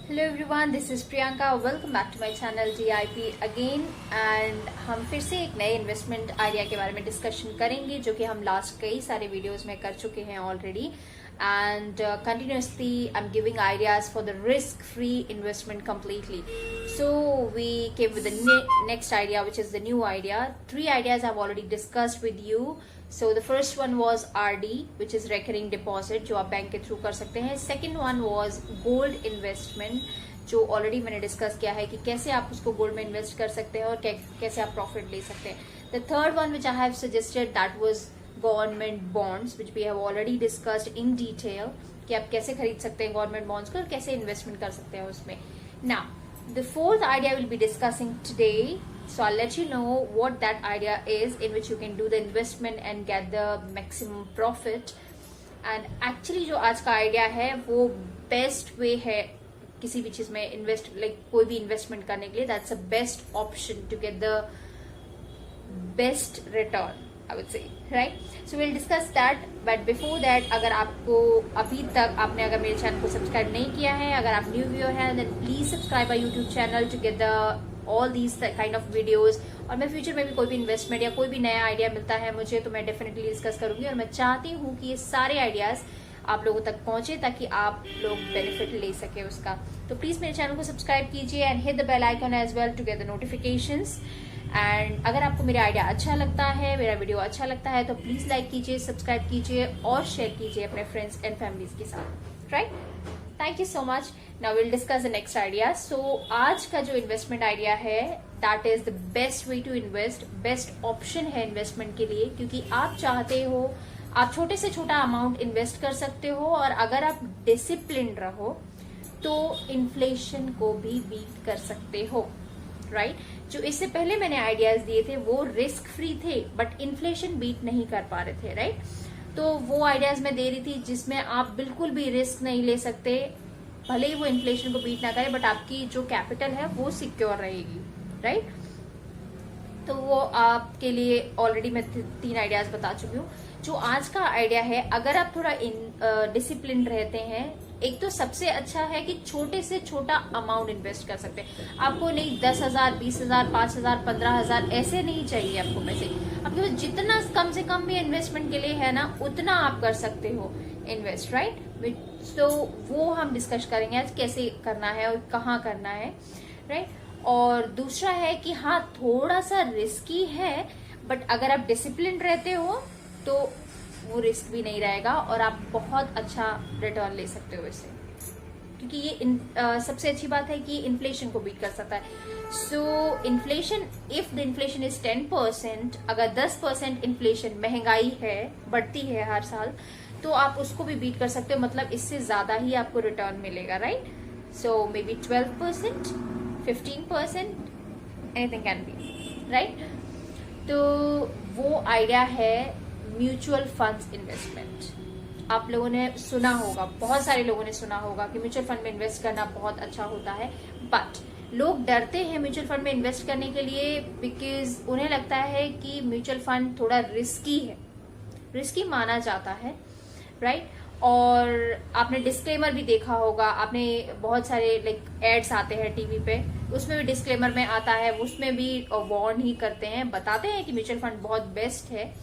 Hello everyone, this is Priyanka. Welcome back to my channel GIP again. And हम फिर से एक नए इन्वेस्टमेंट आइडिया के बारे में डिस्कशन करेंगे, जो कि हम लास्ट कई सारे वीडियोस में कर चुके हैं already. And continuously I am giving ideas for the risk free investment completely. So we came with the next idea, which is the new idea. 3 ideas I've already discussed with you. So the first one was RD, which is recurring deposit, जो आप bank के through कर सकते हैं. Second one was gold investment, जो already मैंने discuss किया है कि कैसे आप उसको गोल्ड में इन्वेस्ट कर सकते हैं और कैसे आप प्रॉफिट ले सकते हैं. The third one which I have suggested, that was government bonds, which we have already discussed in detail, कि आप कैसे खरीद सकते हैं गवर्नमेंट बॉन्ड्स को और कैसे इन्वेस्टमेंट कर सकते हैं उसमें. Now the fourth idea we'll be discussing today. So I'll let you know what that idea is, in which you can do the investment and get the maximum profit. And actually जो आज का idea है वो best way है किसी भी चीज में इन्वेस्ट, कोई भी इन्वेस्टमेंट करने के लिए. That's a best option to get the best return, I would say, right? So we'll discuss that. But before that, अगर आपको अभी तक आपने अगर मेरे चैनल को सब्सक्राइब नहीं किया है, अगर आप न्यू व्यूअर हैं, then please subscribe our YouTube channel to get the all these kind of videos. और मैं फ्यूचर में भी कोई भी इन्वेस्टमेंट या कोई भी नया आइडिया मिलता है मुझे, तो मैं डेफिनेटली डिस्कस करूंगी. और मैं चाहती हूँ कि ये सारे आइडियाज आप लोगों तक पहुंचे ताकि आप लोग बेनिफिट ले सके उसका. तो प्लीज मेरे चैनल को सब्सक्राइब कीजिए and hit the bell icon as well to get the notifications. And अगर आपको मेरा आइडिया अच्छा लगता है, मेरा वीडियो अच्छा लगता है, तो प्लीज लाइक कीजिए, सब्सक्राइब कीजिए और शेयर कीजिए अपने फ्रेंड्स एंड फैमिलीज के साथ. Right? Thank you so much. Now will discuss the next idea. So आज का जो इन्वेस्टमेंट आइडिया है, that is the best way to invest, best option है इन्वेस्टमेंट के लिए, क्योंकि आप चाहते हो आप छोटे से छोटा अमाउंट इन्वेस्ट कर सकते हो, और अगर आप डिसिप्लिन रहो तो इन्फ्लेशन को भी बीट कर सकते हो. राइट? जो इससे पहले मैंने आइडियाज दिए थे वो रिस्क फ्री थे, बट इन्फ्लेशन बीट नहीं कर पा रहे थे. राइट? तो वो आइडियाज मैं दे रही थी जिसमें आप बिल्कुल भी रिस्क नहीं ले सकते, भले ही वो इन्फ्लेशन को बीट ना करे, बट आपकी जो कैपिटल है वो सिक्योर रहेगी. राइट? तो वो आपके लिए ऑलरेडी मैं 3 आइडियाज बता चुकी हूँ. जो आज का आइडिया है, अगर आप थोड़ा डिसिप्लिन रहते हैं, एक तो सबसे अच्छा है कि छोटे से छोटा अमाउंट इन्वेस्ट कर सकते हैं. आपको नहीं 10,000, 20,000, 5,000, 15,000 ऐसे नहीं चाहिए आपको पैसे. आपके पास जितना कम से कम भी इन्वेस्टमेंट के लिए है ना, उतना आप कर सकते हो इन्वेस्ट. राइट? तो वो हम डिस्कस करेंगे आज, कैसे करना है और कहाँ करना है. राइट? और दूसरा है कि हाँ, थोड़ा सा रिस्की है, बट अगर आप डिसिप्लिन रहते हो तो वो रिस्क भी नहीं रहेगा और आप बहुत अच्छा रिटर्न ले सकते हो इससे, क्योंकि ये सबसे अच्छी बात है कि इन्फ्लेशन को बीट कर सकता है. सो inflation, if the inflation is 10%, अगर 10% इन्फ्लेशन, महंगाई है, बढ़ती है हर साल, तो आप उसको भी बीट कर सकते हो. मतलब इससे ज्यादा ही आपको रिटर्न मिलेगा. Right? So may be 12%, 15%, anything can be. Right? तो वो आइडिया है म्यूचुअल फंड्स इन्वेस्टमेंट. आप लोगों ने सुना होगा, बहुत सारे लोगों ने सुना होगा कि म्यूचुअल फंड में इन्वेस्ट करना बहुत अच्छा होता है, बट लोग डरते हैं म्यूचुअल फंड में इन्वेस्ट करने के लिए, बिकॉज उन्हें लगता है कि म्यूचुअल फंड थोड़ा रिस्की है, रिस्की माना जाता है. राइट? और आपने डिस्क्लेमर भी देखा होगा, आपने बहुत सारे एड्स आते हैं टीवी पे, उसमें भी डिस्क्लेमर में आता है, उसमें भी वार्न ही करते हैं, बताते हैं कि म्यूचुअल फंड बहुत बेस्ट है,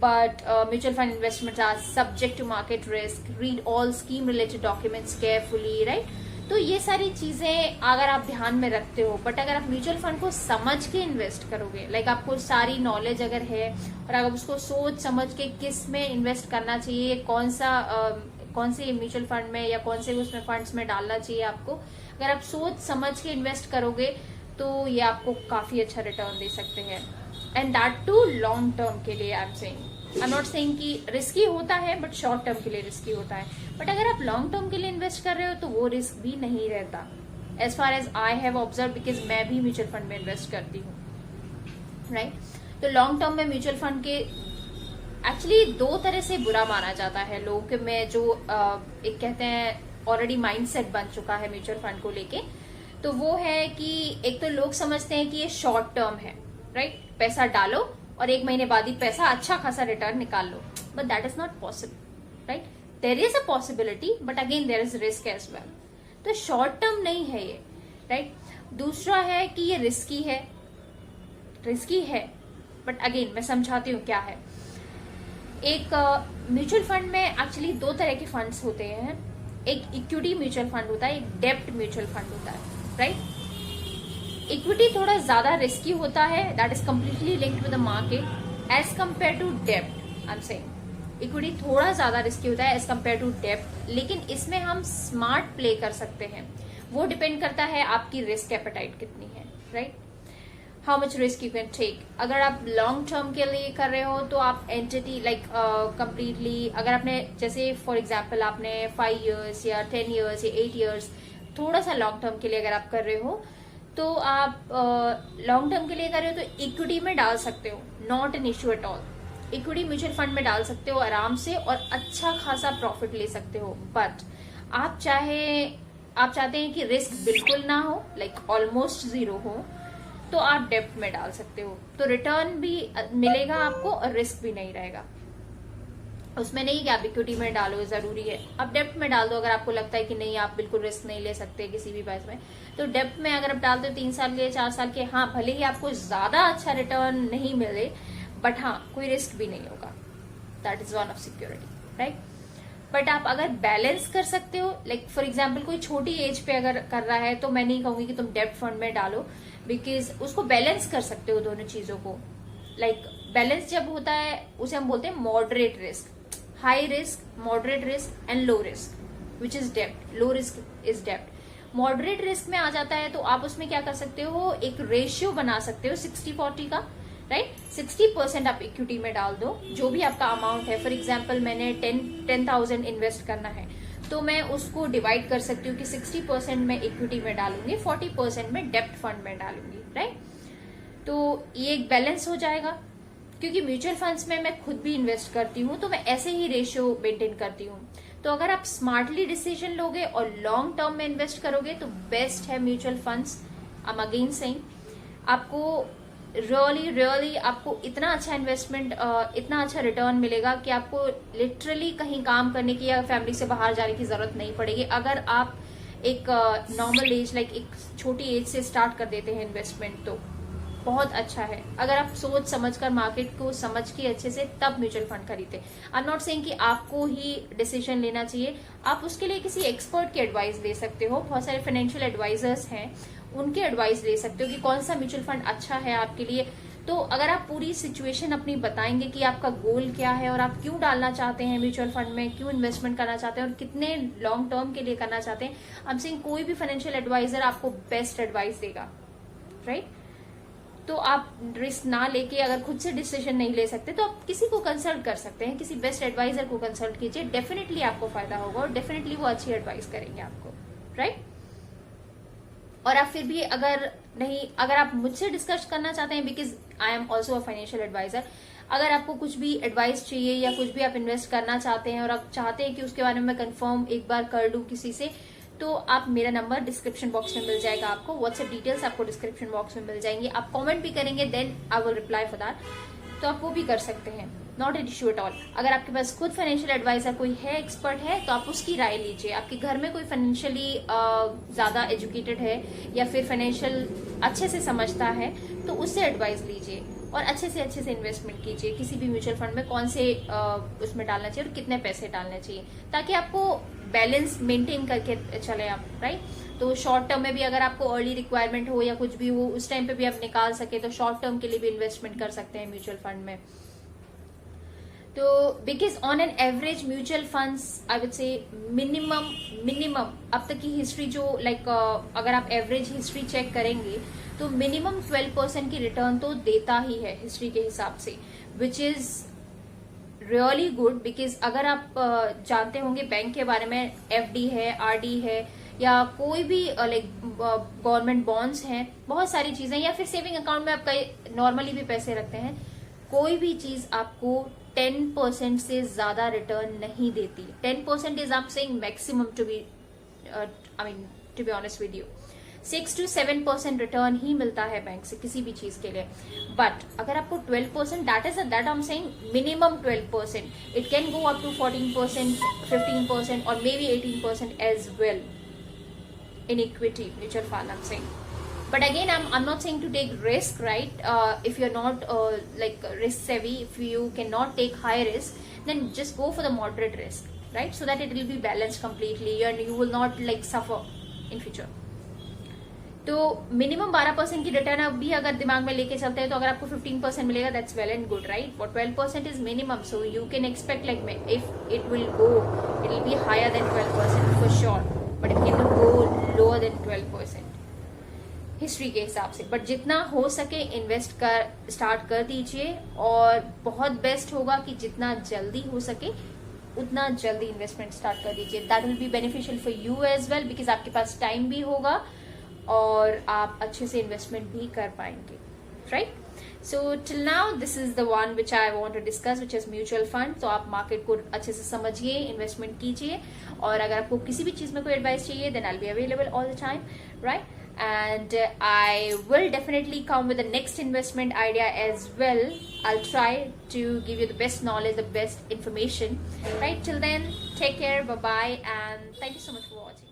but mutual fund investments are subject to market risk. Read all scheme related documents carefully. Right? तो ये सारी चीजें अगर आप ध्यान में रखते हो, बट अगर आप म्यूचुअल फंड को समझ के इन्वेस्ट करोगे, आपको सारी नॉलेज अगर है और अगर उसको सोच समझ के किस में इन्वेस्ट करना चाहिए, कौन से म्यूचुअल फंड में या कौन से उसमें फंड्स में डालना चाहिए आपको, अगर आप सोच समझ के इन्वेस्ट करोगे तो ये आपको काफी अच्छा रिटर्न दे सकते हैं. And that to long term के लिए. आई एम नॉट सेइंग कि रिस्की होता है, बट शॉर्ट टर्म के लिए रिस्की होता है. बट अगर आप लॉन्ग टर्म के लिए इन्वेस्ट कर रहे हो तो वो रिस्क भी नहीं रहता, as far as I have observe, because मैं भी म्यूचुअल फंड में इन्वेस्ट करती हूँ. राइट? तो लॉन्ग टर्म में म्यूचुअल फंड के एक्चुअली 2 तरह से बुरा माना जाता है लोगों के में, जो एक कहते हैं ऑलरेडी माइंडसेट बन चुका है म्यूचुअल फंड को लेके. तो वो है कि एक तो लोग समझते हैं कि ये शॉर्ट टर्म है. राइट? पैसा डालो और 1 महीने बाद ही पैसा अच्छा खासा रिटर्न निकाल लो, but that is not possible. Right? There is a possibility, but again there is risk as well. तो शॉर्ट टर्म नहीं है ये, राइट। दूसरा है कि ये रिस्की है, बट अगेन मैं समझाती हूँ क्या है। एक म्यूचुअल फंड में एक्चुअली दो तरह के फंड्स होते हैं, एक इक्विटी म्यूचुअल फंड होता है, एक डेब्ट म्यूचुअल फंड होता है, राइट। इक्विटी थोड़ा ज्यादा रिस्की होता है, that is completely linked with the market as compare to डेब्ट। आई एम सेइंग इक्विटी थोड़ा ज्यादा रिस्की होता है एज कंपेयर टू डेब्ट, लेकिन इसमें हम स्मार्ट प्ले कर सकते हैं। वो डिपेंड करता है आपकी रिस्क एपेटाइट कितनी है, right, how much risk you can take. अगर आप लॉन्ग टर्म के लिए कर रहे हो तो आप एंटिटी लाइक कंप्लीटली, अगर आपने जैसे फॉर एग्जांपल आपने 5 years या 10 years या 8 years थोड़ा सा लॉन्ग टर्म के लिए अगर आप कर रहे हो, तो आप लॉन्ग टर्म के लिए कर रहे हो तो इक्विटी में डाल सकते हो, not an issue at all. Equity mutual fund में डाल सकते हो आराम से और अच्छा खासा प्रॉफिट ले सकते हो। बट आप चाहते हैं कि रिस्क बिल्कुल ना हो, लाइक ऑलमोस्ट जीरो हो, तो आप डेब्ट में डाल सकते हो, तो रिटर्न भी मिलेगा आपको और रिस्क भी नहीं रहेगा। उसमें नहीं कि आप इक्विटी में डालो जरूरी है, आप डेब्ट में डाल दो। अगर आपको लगता है कि नहीं आप बिल्कुल रिस्क नहीं ले सकते किसी भी पैसे में, तो डेब्ट में अगर आप डालते हो 3 साल के 4 साल के, हाँ भले ही आपको ज्यादा अच्छा रिटर्न नहीं मिले, बट हाँ कोई रिस्क भी नहीं होगा, that is one of security, right. But आप अगर बैलेंस कर सकते हो, लाइक फॉर एग्जाम्पल कोई छोटी एज पे अगर कर रहा है, तो मैं नहीं कहूंगी कि तुम डेब्ट फंड में डालो, बिकॉज उसको बैलेंस कर सकते हो दोनों चीजों को। लाइक बैलेंस जब होता है उसे हम बोलते हैं moderate risk, high risk, moderate risk and low risk, which is डेब्ट। लो रिस्क इज डेब्ट। मॉडरेट रिस्क में आ जाता है तो आप उसमें क्या कर सकते हो, एक रेशियो बना सकते हो 60-40 का, राइट। 60% आप इक्विटी में डाल दो, जो भी आपका अमाउंट है। फॉर एग्जाम्पल मैंने 10,000 इन्वेस्ट करना है, तो मैं उसको डिवाइड कर सकती हूँ कि 60% मैं इक्विटी में डालूंगी, 40% मैं डेब्ट फंड में डालूंगी, राइट। तो ये एक बैलेंस हो जाएगा, क्योंकि म्यूचुअल फंड्स में मैं खुद भी इन्वेस्ट करती हूँ, तो मैं ऐसे ही रेशियो मेंटेन करती हूँ। तो अगर आप स्मार्टली डिसीजन लोगे और लॉन्ग टर्म में इन्वेस्ट करोगे तो बेस्ट है mutual funds. I am again saying, आपको रियली आपको इतना अच्छा इन्वेस्टमेंट, इतना अच्छा रिटर्न मिलेगा कि आपको लिटरली कहीं काम करने की या फैमिली से बाहर जाने की जरूरत नहीं पड़ेगी। अगर आप एक नॉर्मल एज, लाइक एक छोटी एज से स्टार्ट कर देते हैं इन्वेस्टमेंट, तो बहुत अच्छा है। अगर आप सोच समझ कर, मार्केट को समझ के अच्छे से, तब म्यूचुअल फंड खरीदे। आई एम नॉट सेइंग कि आपको ही डिसीजन लेना चाहिए, आप उसके लिए किसी एक्सपर्ट की एडवाइस ले सकते हो। बहुत सारे फाइनेंशियल एडवाइजर्स हैं, उनके एडवाइस ले सकते हो कि कौन सा म्यूचुअल फंड अच्छा है आपके लिए। तो अगर आप पूरी सिचुएशन अपनी बताएंगे कि आपका गोल क्या है और आप क्यों डालना चाहते हैं म्यूचुअल फंड में, क्यों इन्वेस्टमेंट करना चाहते हैं और कितने लॉन्ग टर्म के लिए करना चाहते हैं, आई एम सेइंग कोई भी फाइनेंशियल एडवाइजर आपको बेस्ट एडवाइस देगा, राइट। तो आप रिस्क ना लेके अगर खुद से डिसीजन नहीं ले सकते तो आप किसी को कंसल्ट कर सकते हैं, किसी बेस्ट एडवाइजर को कंसल्ट कीजिए, डेफिनेटली आपको फायदा होगा और डेफिनेटली वो अच्छी एडवाइस करेंगे आपको, राइट। और आप फिर भी अगर आप मुझसे डिस्कस करना चाहते हैं, because I am also a financial advisor, अगर आपको कुछ भी एडवाइस चाहिए या कुछ भी आप इन्वेस्ट करना चाहते हैं और आप चाहते हैं कि उसके बारे में मैं कंफर्म एक बार कर लूं किसी से, तो आप मेरा नंबर डिस्क्रिप्शन बॉक्स में मिल जाएगा आपको, व्हाट्सएप डिटेल्स आपको डिस्क्रिप्शन बॉक्स में मिल जाएंगी। आप कमेंट भी करेंगे, then I will reply for that, तो आप वो भी कर सकते हैं, not an issue at all. अगर आपके पास खुद फाइनेंशियल एडवाइजर कोई है, एक्सपर्ट है, तो आप उसकी राय लीजिए। आपके घर में कोई फाइनेंशियली ज्यादा एजुकेटेड है या फिर फाइनेंशियल अच्छे से समझता है, तो उससे एडवाइस लीजिए और अच्छे से इन्वेस्टमेंट कीजिए किसी भी म्यूचुअल फंड में, कौन से उसमें डालना चाहिए और कितने पैसे डालने चाहिए, ताकि आपको बैलेंस मेंटेन करके चले आप, राइट। तो शॉर्ट टर्म में भी अगर आपको अर्ली रिक्वायरमेंट हो या कुछ भी हो, उस टाइम पे भी आप निकाल सके, तो शॉर्ट टर्म के लिए भी इन्वेस्टमेंट कर सकते हैं म्यूचुअल फंड में। तो because on an average mutual funds I would say minimum अब तक की हिस्ट्री जो अगर आप एवरेज हिस्ट्री चेक करेंगे तो मिनिमम 12% की रिटर्न तो देता ही है हिस्ट्री के हिसाब से, which is really good. Because अगर आप जानते होंगे बैंक के बारे में, एफडी है, आरडी है, या कोई भी गवर्नमेंट बॉन्ड्स हैं, बहुत सारी चीजें, या फिर सेविंग अकाउंट में आप नॉर्मली भी पैसे रखते हैं, कोई भी चीज आपको 10% से ज्यादा रिटर्न नहीं देती। 10% is I am saying maximum to be honest with you. 6 to 7% return ही मिलता है बैंक से किसी भी चीज के लिए। बट अगर आपको 12%, that I am saying minimum 12%, it can go up to 14%, 15% और maybe 18% as well, in equity mutual fund, I'm saying. But again, I'm not saying to take risk, right? If you're not like risk savvy, if you cannot take high risk, then just go for the moderate risk, right? So that it will be balanced completely and you will not like suffer in future. तो minimum 12% की return अब भी अगर दिमाग में लेके चलते हैं तो अगर आपको 15% मिलेगा, that's well and good, right? But 12% is minimum, so you can expect like if it will go, it will be higher than 12% for sure, but it can go lower than 12% history के हिसाब से. But जितना हो सके invest कर start कर दीजिए, और बहुत बेस्ट होगा कि जितना जल्दी हो सके उतना जल्दी इन्वेस्टमेंट स्टार्ट कर दीजिए. That will be beneficial for you as well, because आपके पास टाइम भी होगा और आप अच्छे से इन्वेस्टमेंट भी कर पाएंगे, right? So till now this is the one which I want to discuss, which is mutual fund. तो आप मार्केट को अच्छे से समझिए, इन्वेस्टमेंट कीजिए, और अगर आपको किसी भी चीज में कोई एडवाइस चाहिए then I will be available all the time, right? And I will definitely come with the next investment idea as well. I'll try to give you the best knowledge, the best information, right? Till then, take care, bye bye, and thank you so much for watching.